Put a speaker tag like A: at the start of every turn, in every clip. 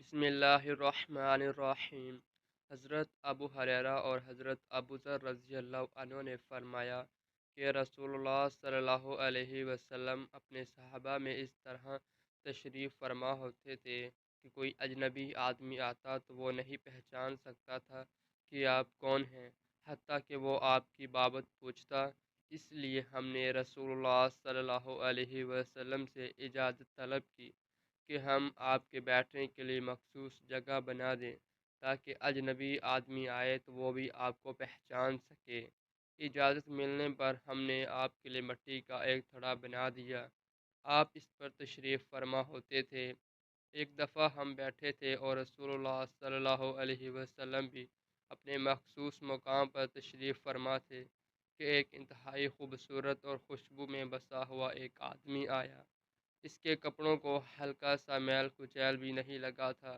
A: بسم اللہ الرحمن الرحیم۔ حضرت ابو ہریرہ اور حضرت ابو ذر رضی اللہ عنہ نے فرمایا کہ رسول اللہ صلی اللہ علیہ وسلم اپنے صحابہ میں اس طرح تشریف فرما ہوتے تھے کہ کوئی اجنبی آدمی آتا تو وہ نہیں پہچان سکتا تھا کہ آپ کون ہیں، حتیٰ کہ وہ آپ کی بابت پوچھتا۔ اس لیے ہم نے رسول اللہ صلی اللہ علیہ وسلم سے اجازت طلب کی کہ ہم آپ کے بیٹھنے کے لیے مخصوص جگہ بنا دیں تاکہ اجنبی آدمی آئے تو وہ بھی آپ کو پہچان سکے۔ اجازت ملنے پر ہم نے آپ کے لیے مٹی کا ایک تھڑا بنا دیا، آپ اس پر تشریف فرما ہوتے تھے۔ ایک دفعہ ہم بیٹھے تھے اور رسول اللہ صلی اللہ علیہ وسلم بھی اپنے مخصوص مقام پر تشریف فرما تھے کہ ایک انتہائی خوبصورت اور خوشبو میں بسا ہوا ایک آدمی آیا۔ اس کے کپڑوں کو ہلکا سا میل کچیل بھی نہیں لگا تھا،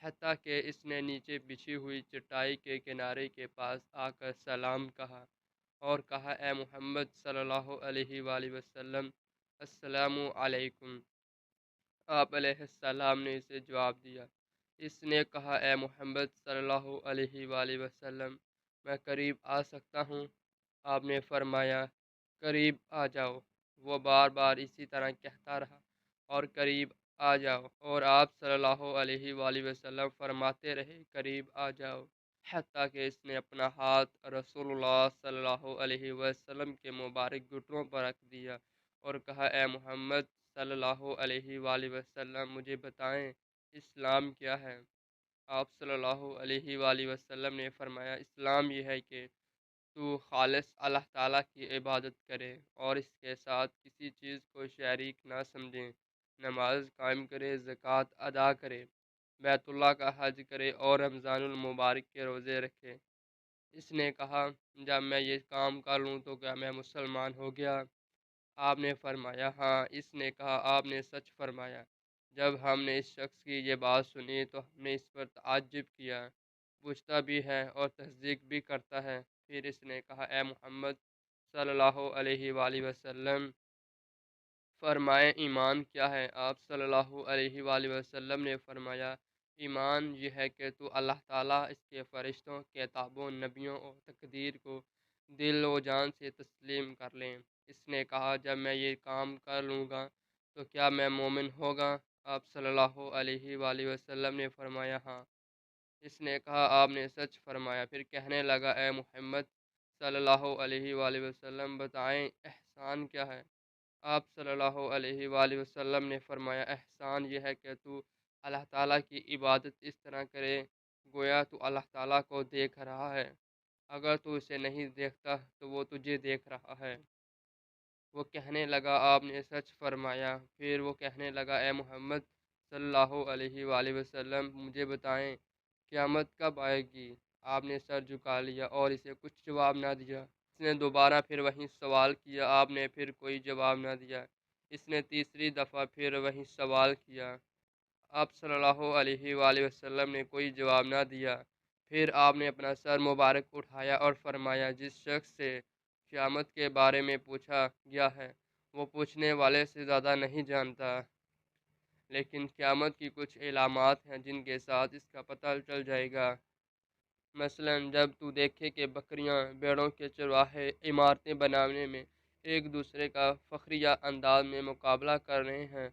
A: حتیٰ کہ اس نے نیچے بچھی ہوئی چٹائی کے کنارے کے پاس آ کر سلام کہا اور کہا، اے محمد صلی اللہ علیہ وآلہ وسلم، السلام علیکم۔ آپ علیہ السلام نے اسے جواب دیا۔ اس نے کہا، اے محمد صلی اللہ علیہ وآلہ وسلم، میں قریب آ سکتا ہوں؟ آپ نے فرمایا، قریب آ جاؤ۔ وہ بار بار اسی طرح کہتا رہا اور قریب آ جاؤ، اور آپ صلی اللہ علیہ وآلہ وسلم فرماتے رہے، قریب آ جاؤ، حتیٰ کہ اس نے اپنا ہاتھ رسول اللہ صلی اللہ علیہ وسلم کے مبارک گھٹنوں پر رکھ دیا اور کہا، اے محمد صلی اللہ علیہ وآلہ وسلم، مجھے بتائیں اسلام کیا ہے؟ آپ صلی اللہ علیہ وآلہ وسلم نے فرمایا، اسلام یہ ہے کہ تو خالص اللہ تعالیٰ کی عبادت کرے اور اس کے ساتھ کسی چیز کو شریک نہ سمجھیں، نماز قائم کرے، زکوٰۃ ادا کرے، بیت اللہ کا حج کرے اور رمضان المبارک کے روزے رکھے۔ اس نے کہا، جب میں یہ کام کر لوں تو کیا میں مسلمان ہو گیا؟ آپ نے فرمایا، ہاں۔ اس نے کہا، آپ نے سچ فرمایا۔ جب ہم نے اس شخص کی یہ بات سنی تو ہم نے اس پر تعجب کیا، پوچھتا بھی ہے اور تصدیق بھی کرتا ہے۔ پھر اس نے کہا، اے محمد صلی اللہ علیہ وآلہ وسلم، فرمائیں ایمان کیا ہے؟ آپ صلی اللہ علیہ وآلہ وسلم نے فرمایا، ایمان یہ ہے کہ تو اللہ تعالیٰ، اس کے فرشتوں، کتابوں، نبیوں اور تقدیر کو دل و جان سے تسلیم کر لیں۔ اس نے کہا، جب میں یہ کام کر لوں گا تو کیا میں مومن ہوگا؟ آپ صلی اللہ علیہ وآلہ وسلم نے فرمایا، ہاں۔ اس نے کہا، آپ نے سچ فرمایا۔ پھر کہنے لگا، اے محمد صلی اللہ علیہ وآلہ وسلم، بتائیں احسان کیا ہے؟ آپ صلی اللہ علیہ وآلہ وسلم نے فرمایا، احسان یہ ہے کہ تو اللہ تعالیٰ کی عبادت اس طرح کرے گویا تو اللہ تعالیٰ کو دیکھ رہا ہے، اگر تو اسے نہیں دیکھتا تو وہ تجھے دیکھ رہا ہے۔ وہ کہنے لگا، آپ نے سچ فرمایا۔ پھر وہ کہنے لگا، اے محمد صلی اللہ علیہ وآلہ وسلم، مجھے بتائیں قیامت کب آئے گی؟ آپ نے سر جھکا لیا اور اسے کچھ جواب نہ دیا۔ اس نے دوبارہ پھر وہی سوال کیا، آپ نے پھر کوئی جواب نہ دیا۔ اس نے تیسری دفعہ پھر وہی سوال کیا، آپ صلی اللہ علیہ وآلہ وسلم نے کوئی جواب نہ دیا۔ پھر آپ نے اپنا سر مبارک اٹھایا اور فرمایا، جس شخص سے قیامت کے بارے میں پوچھا گیا ہے وہ پوچھنے والے سے زیادہ نہیں جانتا، لیکن قیامت کی کچھ علامات ہیں جن کے ساتھ اس کا پتہ چل جائے گا۔ مثلا جب تو دیکھے کہ بکریاں، بھیڑوں کے چرواہے عمارتیں بنانے میں ایک دوسرے کا فخریہ انداز میں مقابلہ کر رہے ہیں،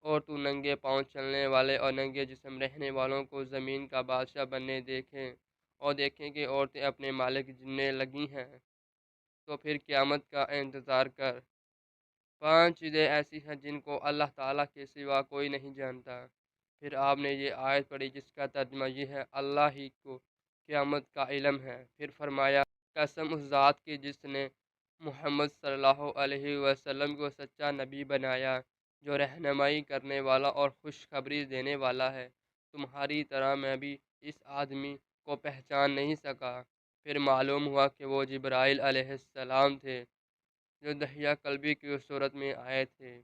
A: اور تو ننگے پاؤں چلنے والے اور ننگے جسم رہنے والوں کو زمین کا بادشاہ بننے دیکھیں، اور دیکھیں کہ عورتیں اپنے مالک جننے لگی ہیں، تو پھر قیامت کا انتظار کر۔ 5 چیزیں ایسی ہیں جن کو اللہ تعالیٰ کے سوا کوئی نہیں جانتا۔ پھر آپ نے یہ آیت پڑھی جس کا ترجمہ یہ ہے، اللہ ہی کو قیامت کا علم ہے۔ پھر فرمایا، قسم اس ذات کی جس نے محمد صلی اللہ علیہ وسلم کو سچا نبی بنایا، جو رہنمائی کرنے والا اور خوشخبری دینے والا ہے، تمہاری طرح میں بھی اس آدمی کو پہچان نہیں سکا۔ پھر معلوم ہوا کہ وہ جبرائیل علیہ السلام تھے، جو دحیہ کلبی کی صورت میں آئے تھے۔